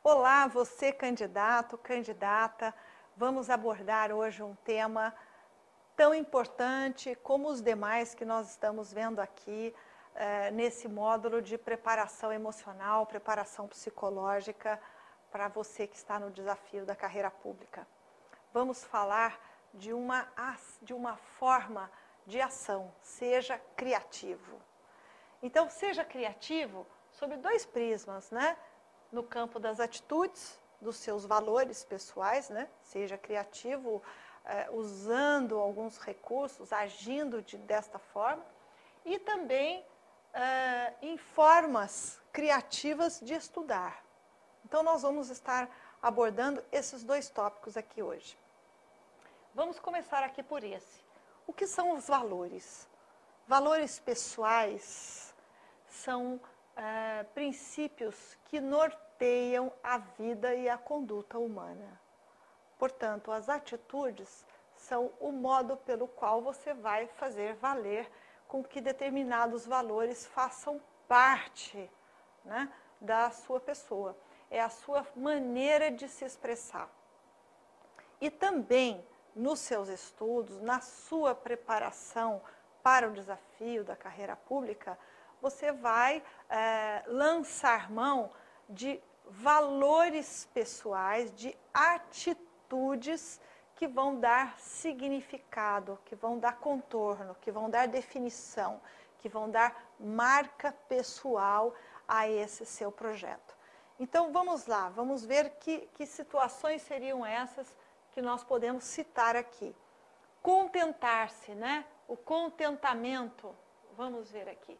Olá, você candidato, candidata. Vamos abordar hoje um tema tão importante como os demais que nós estamos vendo aqui nesse módulo de preparação emocional, preparação psicológica para você que está no desafio da carreira pública. Vamos falar de uma forma de ação, seja criativo. Então, seja criativo sob dois prismas, né? No campo das atitudes, dos seus valores pessoais, né? Seja criativo usando alguns recursos, agindo desta forma, e também em formas criativas de estudar. Então, nós vamos estar abordando esses dois tópicos aqui hoje. Vamos começar aqui por esse. O que são os valores? Valores pessoais são princípios que norteiam a vida e a conduta humana. Portanto, as atitudes são o modo pelo qual você vai fazer valer com que determinados valores façam parte, né, da sua pessoa. É a sua maneira de se expressar. E também, nos seus estudos, na sua preparação para o desafio da carreira pública, você vai lançar mão de valores pessoais, de atitudes que vão dar significado, que vão dar contorno, que vão dar definição, que vão dar marca pessoal a esse seu projeto. Então, vamos lá, vamos ver que situações seriam essas que nós podemos citar aqui. Contentar-se, né? O contentamento, vamos ver aqui.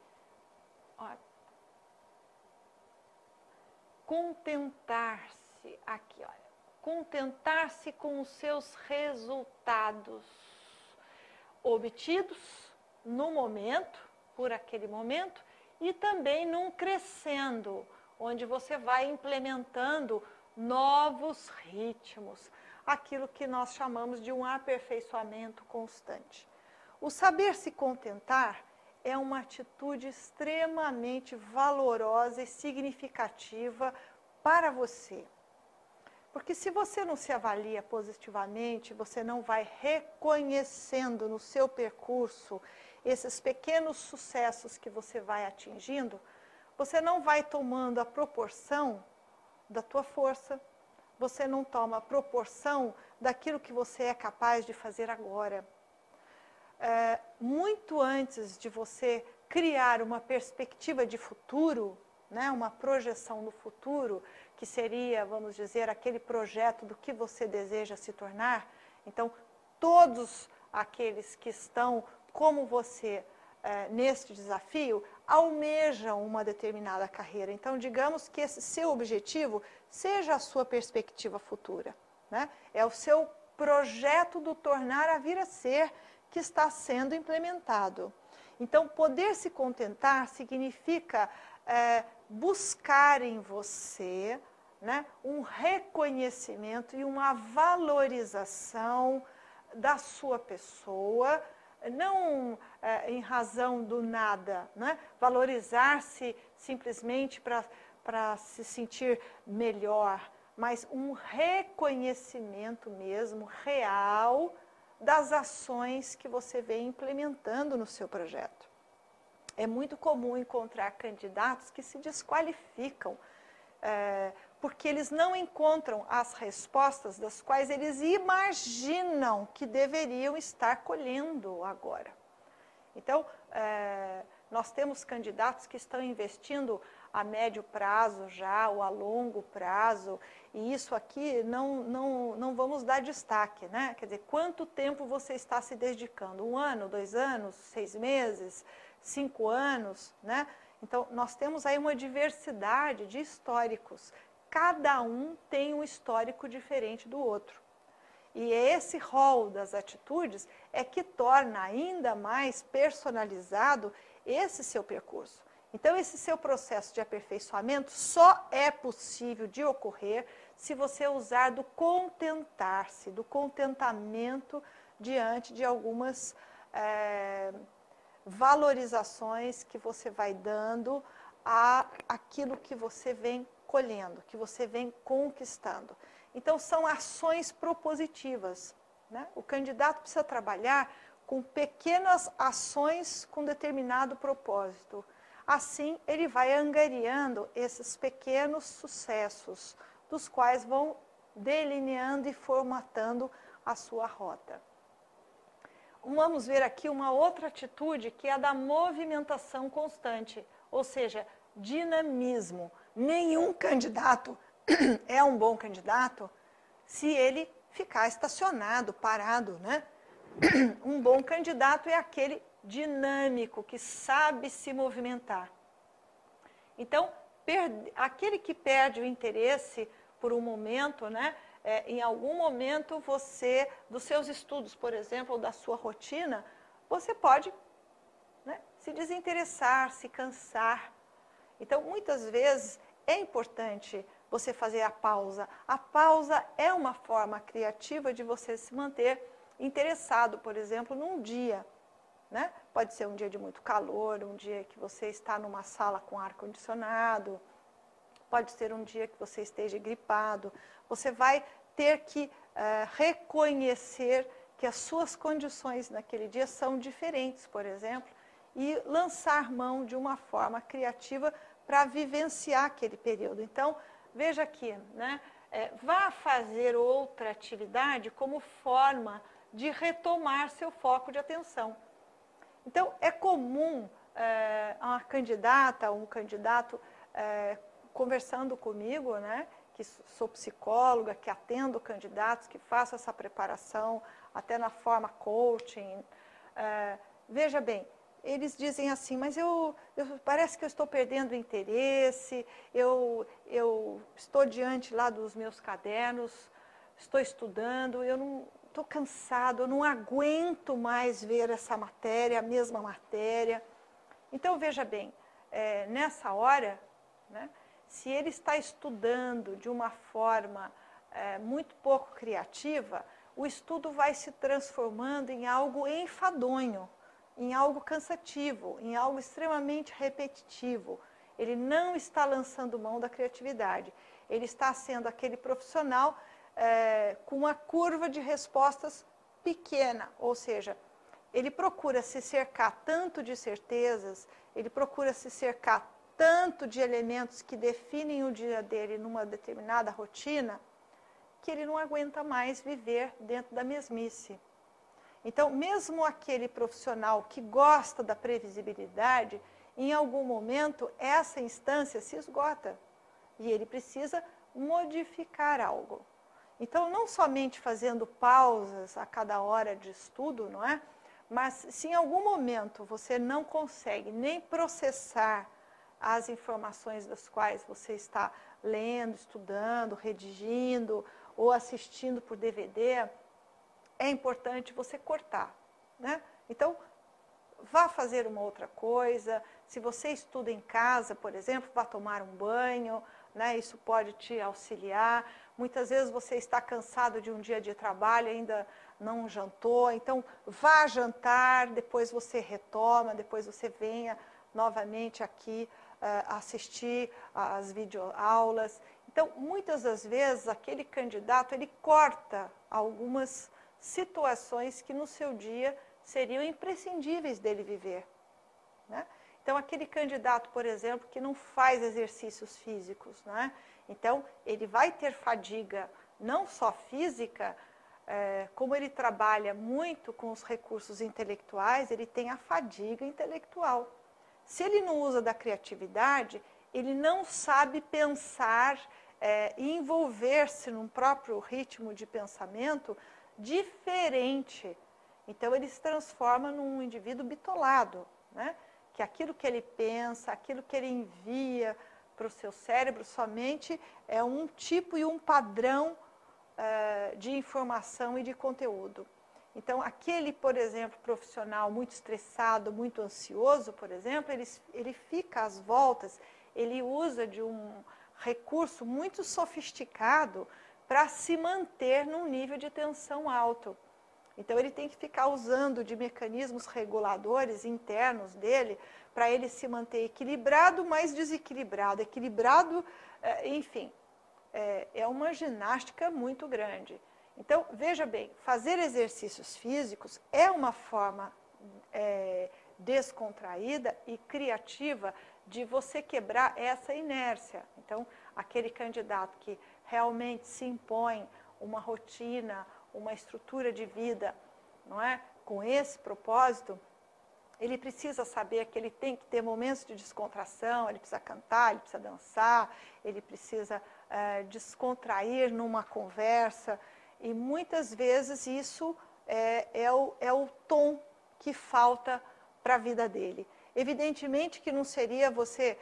Olha. Contentar-se, aqui, olha. Contentar-se com os seus resultados obtidos no momento, por aquele momento, e também num crescendo, onde você vai implementando novos ritmos, aquilo que nós chamamos de um aperfeiçoamento constante. O saber se contentar é uma atitude extremamente valorosa e significativa para você. Porque se você não se avalia positivamente, você não vai reconhecendo no seu percurso esses pequenos sucessos que você vai atingindo, você não vai tomando a proporção da tua força, você não toma a proporção daquilo que você é capaz de fazer agora. Muito antes de você criar uma perspectiva de futuro, né, uma projeção no futuro, que seria, vamos dizer, aquele projeto do que você deseja se tornar, então, todos aqueles que estão como você neste desafio, almejam uma determinada carreira. Então, digamos que esse seu objetivo seja a sua perspectiva futura, né? É o seu projeto do tornar a vir a ser que está sendo implementado. Então, poder se contentar significa buscar em você, né, um reconhecimento e uma valorização da sua pessoa, não em razão do nada, né? Valorizar-se simplesmente para se sentir melhor, mas um reconhecimento mesmo real das ações que você vem implementando no seu projeto. É muito comum encontrar candidatos que se desqualificam porque eles não encontram as respostas das quais eles imaginam que deveriam estar colhendo agora. Então, nós temos candidatos que estão investindo a médio prazo já, ou a longo prazo, e isso aqui não vamos dar destaque, né? Quer dizer, quanto tempo você está se dedicando? 1 ano, 2 anos, 6 meses, 5 anos, né? Então, nós temos aí uma diversidade de históricos. Cada um tem um histórico diferente do outro. E esse rol das atitudes é que torna ainda mais personalizado esse seu percurso. Então, esse seu processo de aperfeiçoamento só é possível de ocorrer se você usar do contentar-se, do contentamento diante de algumas valorizações que você vai dando àquilo que você vem colhendo, que você vem conquistando. Então, são ações propositivas, né? O candidato precisa trabalhar com pequenas ações com determinado propósito. Assim, ele vai angariando esses pequenos sucessos, dos quais vão delineando e formatando a sua rota. Vamos ver aqui uma outra atitude, que é a da movimentação constante, ou seja, dinamismo. Nenhum candidato é um bom candidato se ele ficar estacionado, parado, né? Um bom candidato é aquele dinâmico, que sabe se movimentar. Então, aquele que perde o interesse por um momento, né? Em algum momento você, dos seus estudos, por exemplo, ou da sua rotina, você pode, né, se desinteressar, se cansar. Então, muitas vezes, é importante você fazer a pausa. A pausa é uma forma criativa de você se manter interessado, por exemplo, num dia, né? Pode ser um dia de muito calor, um dia que você está numa sala com ar-condicionado, pode ser um dia que você esteja gripado. Você vai ter que reconhecer que as suas condições naquele dia são diferentes, por exemplo, e lançar mão de uma forma criativa para vivenciar aquele período. Então, veja aqui, né? Vá fazer outra atividade como forma de retomar seu foco de atenção. Então, é comum uma candidata, um candidato conversando comigo, né, que sou psicóloga, que atendo candidatos, que faço essa preparação, até na forma coaching. Veja bem, eles dizem assim, mas parece que eu estou perdendo o interesse, eu estou diante lá dos meus cadernos, estou estudando, eu não estou cansado, eu não aguento mais ver essa matéria, a mesma matéria. Então, veja bem, nessa hora, né, se ele está estudando de uma forma muito pouco criativa, o estudo vai se transformando em algo enfadonho, em algo cansativo, em algo extremamente repetitivo. Ele não está lançando mão da criatividade. Ele está sendo aquele profissional com uma curva de respostas pequena, ou seja, ele procura se cercar tanto de certezas, ele procura se cercar tanto de elementos que definem o dia dele numa determinada rotina, que ele não aguenta mais viver dentro da mesmice. Então, mesmo aquele profissional que gosta da previsibilidade, em algum momento essa instância se esgota e ele precisa modificar algo. Então, não somente fazendo pausas a cada hora de estudo, não é? Mas se em algum momento você não consegue nem processar as informações das quais você está lendo, estudando, redigindo ou assistindo por DVD, é importante você cortar, né? Então, vá fazer uma outra coisa. Se você estuda em casa, por exemplo, vá tomar um banho, né? Isso pode te auxiliar. Muitas vezes você está cansado de um dia de trabalho, ainda não jantou, então vá jantar, depois você retoma, depois você venha novamente aqui assistir às videoaulas. Então, muitas das vezes, aquele candidato, ele corta algumas situações que no seu dia seriam imprescindíveis dele viver, né? Então, aquele candidato, por exemplo, que não faz exercícios físicos, né? Então, ele vai ter fadiga não só física, como ele trabalha muito com os recursos intelectuais, ele tem a fadiga intelectual. Se ele não usa da criatividade, ele não sabe pensar e envolver-se num próprio ritmo de pensamento diferente. Então, ele se transforma num indivíduo bitolado, né? Que aquilo que ele pensa, aquilo que ele envia para o seu cérebro somente é um tipo e um padrão de informação e de conteúdo. Então, aquele, por exemplo, profissional muito estressado, muito ansioso, por exemplo, ele fica às voltas, ele usa de um recurso muito sofisticado para se manter num nível de tensão alto. Então, ele tem que ficar usando de mecanismos reguladores internos dele para ele se manter equilibrado, mas desequilibrado. Equilibrado, enfim, é uma ginástica muito grande. Então, veja bem, fazer exercícios físicos é uma forma descontraída e criativa de você quebrar essa inércia. Então, aquele candidato que realmente se impõe uma rotina, uma estrutura de vida, não é? Com esse propósito, ele precisa saber que ele tem que ter momentos de descontração, ele precisa cantar, ele precisa dançar, ele precisa descontrair numa conversa, e muitas vezes isso é o tom que falta para a vida dele. Evidentemente que não seria você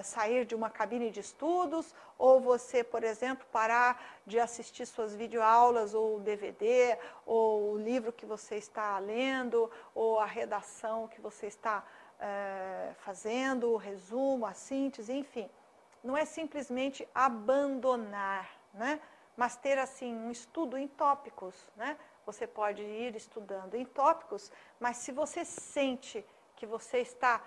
sair de uma cabine de estudos ou você, por exemplo, parar de assistir suas videoaulas ou o DVD ou o livro que você está lendo ou a redação que você está fazendo, o resumo, a síntese, enfim. Não é simplesmente abandonar, né? Mas ter assim um estudo em tópicos, né? Você pode ir estudando em tópicos, mas se você sente que você está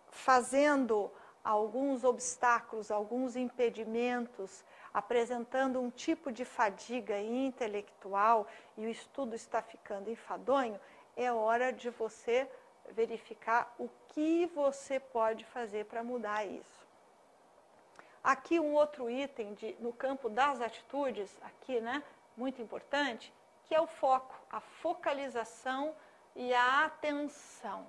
fazendo alguns obstáculos, alguns impedimentos, apresentando um tipo de fadiga intelectual e o estudo está ficando enfadonho, é hora de você verificar o que você pode fazer para mudar isso. Aqui um outro item no campo das atitudes, aqui, né, muito importante, que é o foco, a focalização e a atenção,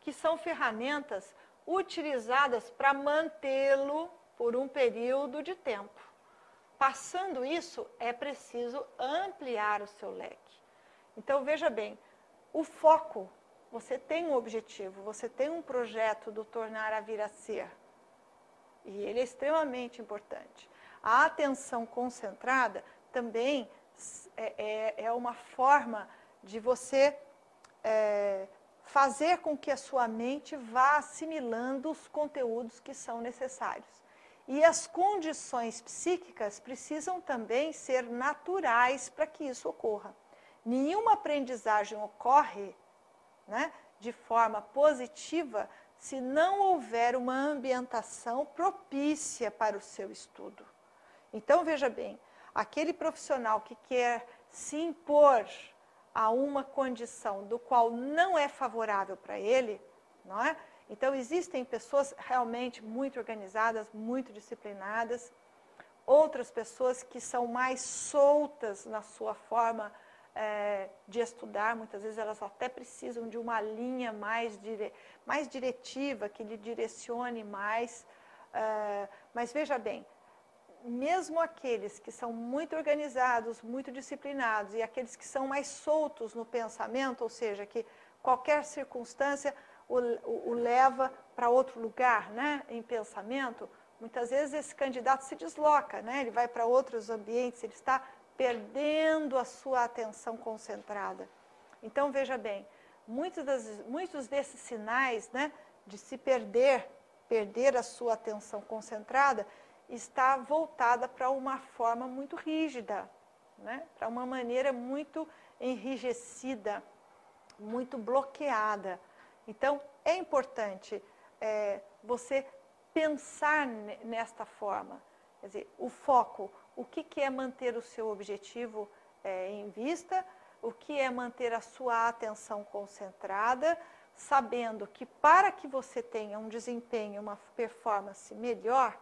que são ferramentas utilizadas para mantê-lo por um período de tempo. Passando isso, é preciso ampliar o seu leque. Então, veja bem, o foco, você tem um objetivo, você tem um projeto do tornar a vir a ser, e ele é extremamente importante. A atenção concentrada também é uma forma de você fazer com que a sua mente vá assimilando os conteúdos que são necessários. E as condições psíquicas precisam também ser naturais para que isso ocorra. Nenhuma aprendizagem ocorre, né, de forma positiva se não houver uma ambientação propícia para o seu estudo. Então, veja bem, aquele profissional que quer se impor a uma condição do qual não é favorável para ele, não é? Então, existem pessoas realmente muito organizadas, muito disciplinadas, outras pessoas que são mais soltas na sua forma de estudar, muitas vezes elas até precisam de uma linha mais diretiva, que lhe direcione mais, mas veja bem, mesmo aqueles que são muito organizados, muito disciplinados, e aqueles que são mais soltos no pensamento, ou seja, que qualquer circunstância o leva para outro lugar, né, em pensamento, muitas vezes esse candidato se desloca, né, ele vai para outros ambientes, ele está perdendo a sua atenção concentrada. Então, veja bem, muitos desses sinais, né, de se perder a sua atenção concentrada, está voltada para uma forma muito rígida, né, para uma maneira muito enrijecida, muito bloqueada. Então, é importante você pensar nesta forma. Quer dizer, o foco, o que é manter o seu objetivo em vista, o que é manter a sua atenção concentrada, sabendo que para que você tenha um desempenho, uma performance melhor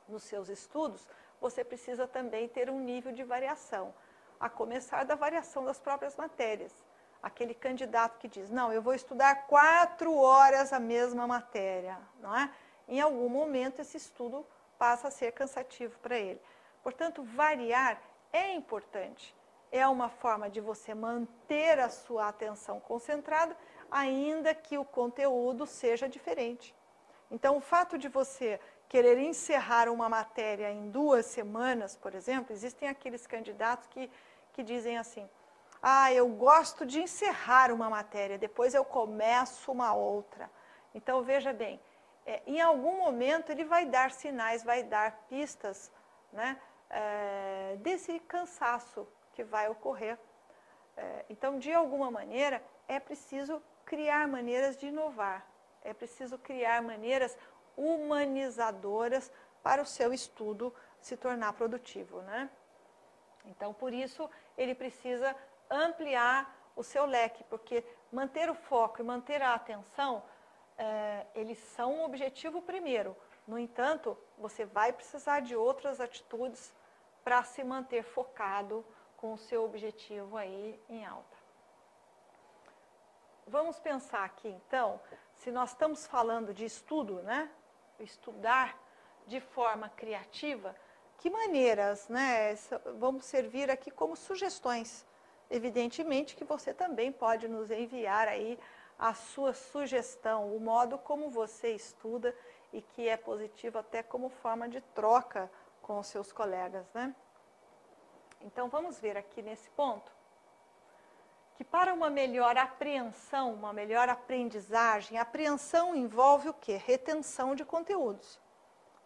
nos seus estudos, você precisa também ter um nível de variação, a começar da variação das próprias matérias. Aquele candidato que diz, não, eu vou estudar 4 horas a mesma matéria, não é? Em algum momento esse estudo passa a ser cansativo para ele. Portanto, variar é importante. É uma forma de você manter a sua atenção concentrada, ainda que o conteúdo seja diferente. Então, o fato de você querer encerrar uma matéria em 2 semanas, por exemplo, existem aqueles candidatos que dizem assim, eu gosto de encerrar uma matéria, depois eu começo uma outra. Então, veja bem, em algum momento ele vai dar sinais, vai dar pistas, né, desse cansaço que vai ocorrer. Então, de alguma maneira, é preciso criar maneiras de inovar, é preciso criar maneiras humanizadoras para o seu estudo se tornar produtivo, né? Então, por isso, ele precisa ampliar o seu leque, porque manter o foco e manter a atenção, eles são um objetivo primeiro. No entanto, você vai precisar de outras atitudes para se manter focado com o seu objetivo aí em alta. Vamos pensar aqui, então, se nós estamos falando de estudo, né? Estudar de forma criativa, que maneiras, né? Vamos servir aqui como sugestões. Evidentemente que você também pode nos enviar aí a sua sugestão, o modo como você estuda e que é positivo até como forma de troca com os seus colegas, né? Então, vamos ver aqui nesse ponto que para uma melhor apreensão, uma melhor aprendizagem, apreensão envolve o quê? Retenção de conteúdos.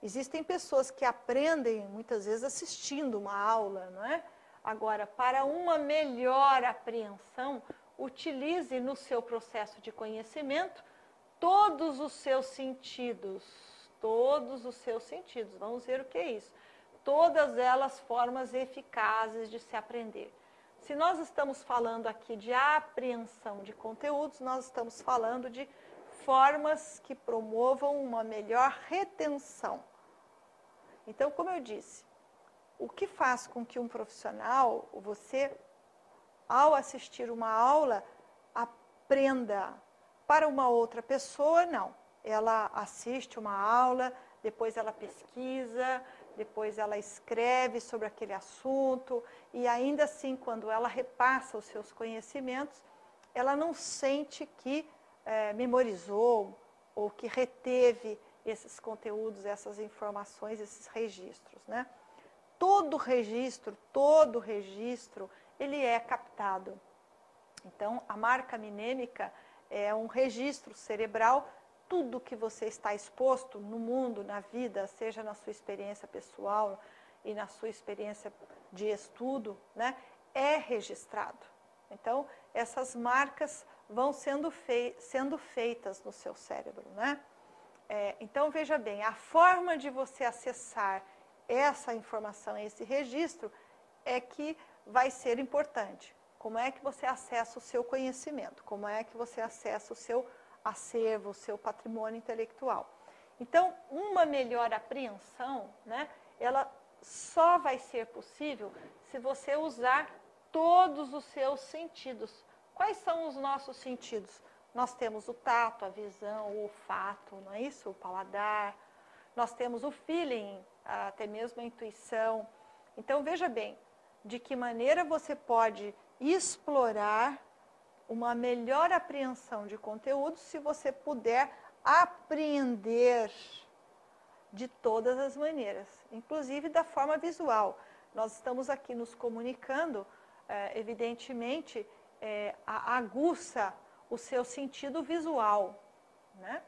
Existem pessoas que aprendem, muitas vezes, assistindo uma aula, não é? Agora, para uma melhor apreensão, utilize no seu processo de conhecimento todos os seus sentidos. Todos os seus sentidos. Vamos ver o que é isso. Todas elas formas eficazes de se aprender. Se nós estamos falando aqui de apreensão de conteúdos, nós estamos falando de formas que promovam uma melhor retenção. Então, como eu disse, o que faz com que um profissional, você, ao assistir uma aula, aprenda? Para uma outra pessoa, não. Ela assiste uma aula, depois ela pesquisa, depois ela escreve sobre aquele assunto, e ainda assim, quando ela repassa os seus conhecimentos, ela não sente que memorizou ou que reteve esses conteúdos, essas informações, esses registros, né? Todo registro, ele é captado. Então, a marca mnemônica é um registro cerebral. Tudo que você está exposto no mundo, na vida, seja na sua experiência pessoal e na sua experiência de estudo, né, é registrado. Então, essas marcas vão sendo feitas no seu cérebro, né? Então, veja bem, a forma de você acessar essa informação, esse registro, é que vai ser importante. Como é que você acessa o seu conhecimento? Como é que você acessa o seu acervo, o seu patrimônio intelectual? Então, uma melhor apreensão, né, ela só vai ser possível se você usar todos os seus sentidos. Quais são os nossos sentidos? Nós temos o tato, a visão, o olfato, não é isso? O paladar. Nós temos o feeling, até mesmo a intuição. Então, veja bem, de que maneira você pode explorar uma melhor apreensão de conteúdo se você puder apreender de todas as maneiras, inclusive da forma visual. Nós estamos aqui nos comunicando, evidentemente, aguça o seu sentido visual, né?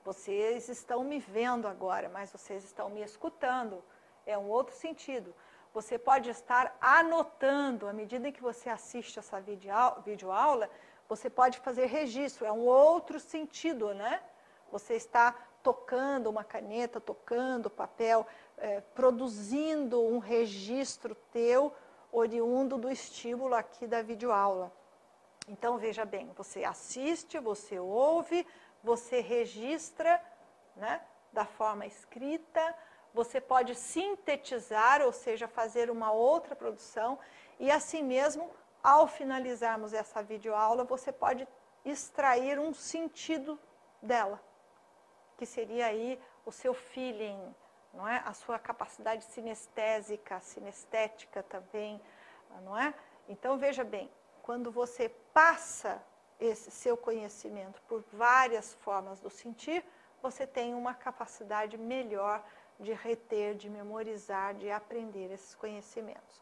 Vocês estão me vendo agora, mas vocês estão me escutando, é um outro sentido. Você pode estar anotando, à medida em que você assiste essa videoaula, você pode fazer registro, é um outro sentido, né? Você está tocando uma caneta, tocando papel, produzindo um registro teu, oriundo do estímulo aqui da videoaula. Então, veja bem, você assiste, você ouve, você registra, né, da forma escrita, você pode sintetizar, ou seja, fazer uma outra produção, e assim mesmo, ao finalizarmos essa videoaula, você pode extrair um sentido dela, que seria aí o seu feeling, não é? A sua capacidade sinestésica, sinestética também, não é? Então, veja bem, quando você passa esse seu conhecimento por várias formas do sentir, você tem uma capacidade melhor de reter, de memorizar, de aprender esses conhecimentos.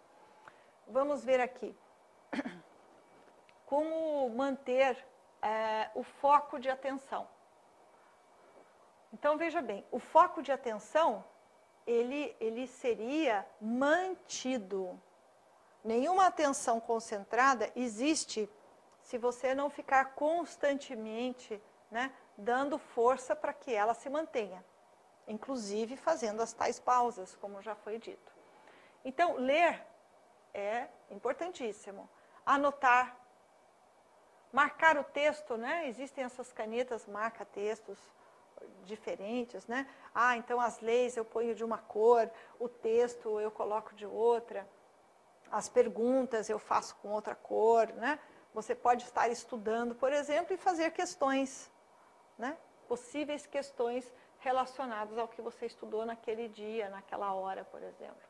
Vamos ver aqui como manter o foco de atenção. Então, veja bem, o foco de atenção, ele seria mantido Nenhuma atenção concentrada existe se você não ficar constantemente, né, dando força para que ela se mantenha, inclusive fazendo as tais pausas, como já foi dito. Então, ler é importantíssimo. Anotar, marcar o texto, né? Existem essas canetas marca-textos diferentes, né? Ah, então as leis eu ponho de uma cor, o texto eu coloco de outra, as perguntas eu faço com outra cor, né? Você pode estar estudando, por exemplo, e fazer questões, né? Possíveis questões relacionadas ao que você estudou naquele dia, naquela hora, por exemplo.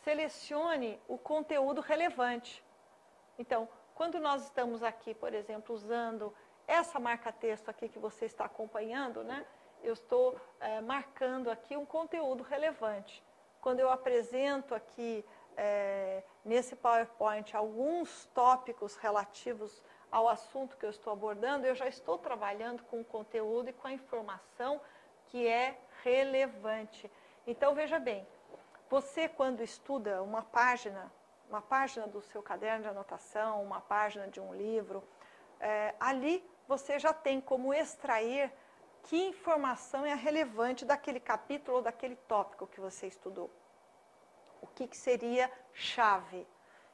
Selecione o conteúdo relevante. Então, quando nós estamos aqui, por exemplo, usando essa marca-texto aqui que você está acompanhando, né? Eu estou marcando aqui um conteúdo relevante. Quando eu apresento aqui, nesse PowerPoint, alguns tópicos relativos ao assunto que eu estou abordando, eu já estou trabalhando com o conteúdo e com a informação que é relevante. Então, veja bem, você quando estuda uma página do seu caderno de anotação, uma página de um livro, ali você já tem como extrair que informação é relevante daquele capítulo ou daquele tópico que você estudou. O que seria chave?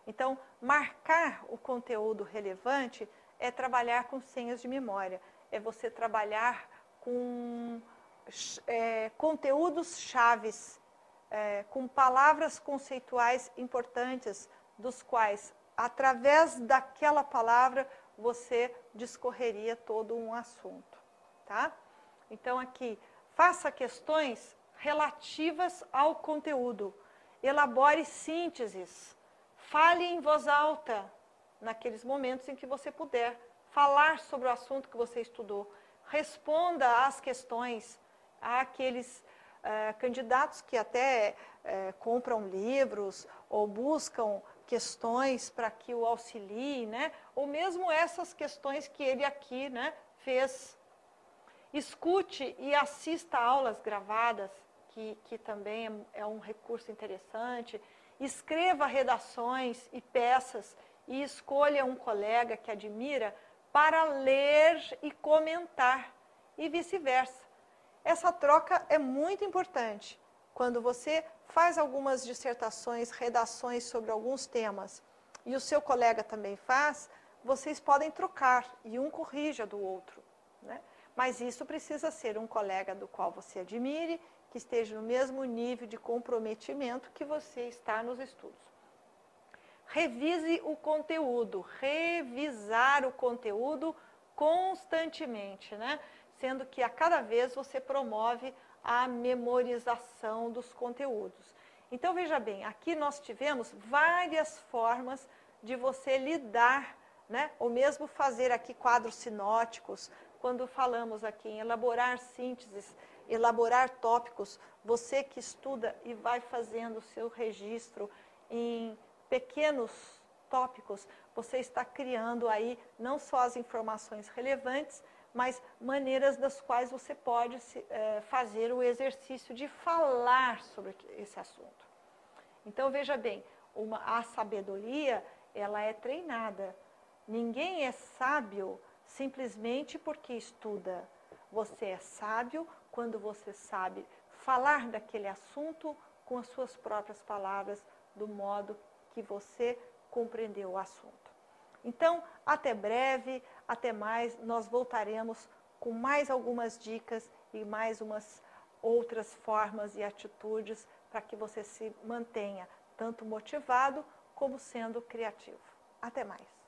Então, marcar o conteúdo relevante é trabalhar com senhas de memória, é você trabalhar com conteúdos chaves, com palavras conceituais importantes, dos quais, através daquela palavra, você discorreria todo um assunto, tá? Então, aqui, faça questões relativas ao conteúdo, elabore sínteses, fale em voz alta, naqueles momentos em que você puder, falar sobre o assunto que você estudou, responda às questões, àqueles candidatos que até compram livros ou buscam questões para que o auxilie, né? Ou mesmo essas questões que ele aqui, né, fez. Escute e assista aulas gravadas, que também é um recurso interessante. Escreva redações e peças e escolha um colega que admira para ler e comentar e vice-versa. Essa troca é muito importante. Quando você faz algumas dissertações, redações sobre alguns temas e o seu colega também faz, vocês podem trocar e um corrija do outro, né? Mas isso precisa ser um colega do qual você admire, que esteja no mesmo nível de comprometimento que você está nos estudos. Revise o conteúdo, revisar o conteúdo constantemente, né? Sendo que a cada vez você promove a memorização dos conteúdos. Então, veja bem, aqui nós tivemos várias formas de você lidar, né? Ou mesmo fazer aqui quadros sinóticos, quando falamos aqui em elaborar sínteses, elaborar tópicos, você que estuda e vai fazendo o seu registro em pequenos tópicos, você está criando aí não só as informações relevantes, mas maneiras das quais você pode fazer o exercício de falar sobre esse assunto. Então, veja bem, a sabedoria, ela é treinada. Ninguém é sábio simplesmente porque estuda. Você é sábio quando você sabe falar daquele assunto com as suas próprias palavras, do modo que você compreendeu o assunto. Então, até breve, até mais, nós voltaremos com mais algumas dicas e mais umas outras formas e atitudes para que você se mantenha tanto motivado como sendo criativo. Até mais.